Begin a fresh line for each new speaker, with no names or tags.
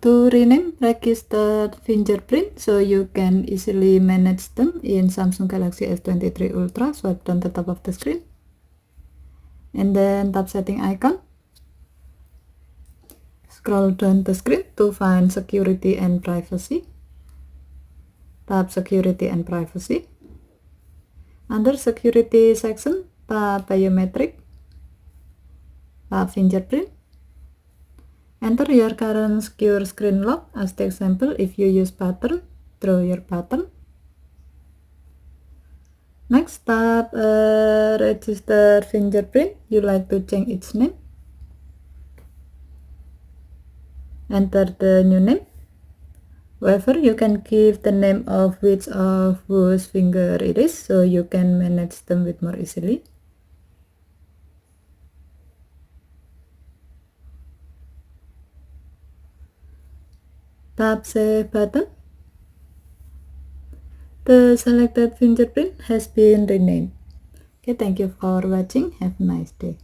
To rename registered fingerprint so you can easily manage them in Samsung Galaxy S23 Ultra, swipe down the top of the screen and then tap setting icon. Scroll down the screen to find security and privacy. Tap security and privacy. Under security section, tap biometric. Tap fingerprint. Enter your current secure screen lock. As the example, if you use pattern, draw your pattern. Next, tap register fingerprint. You like to change its name. Enter the new name. However, you can give the name of which of whose finger it is, so you can manage them with more easily. Tap save button. The selected fingerprint has been renamed. Okay, thank you for watching. Have a nice day.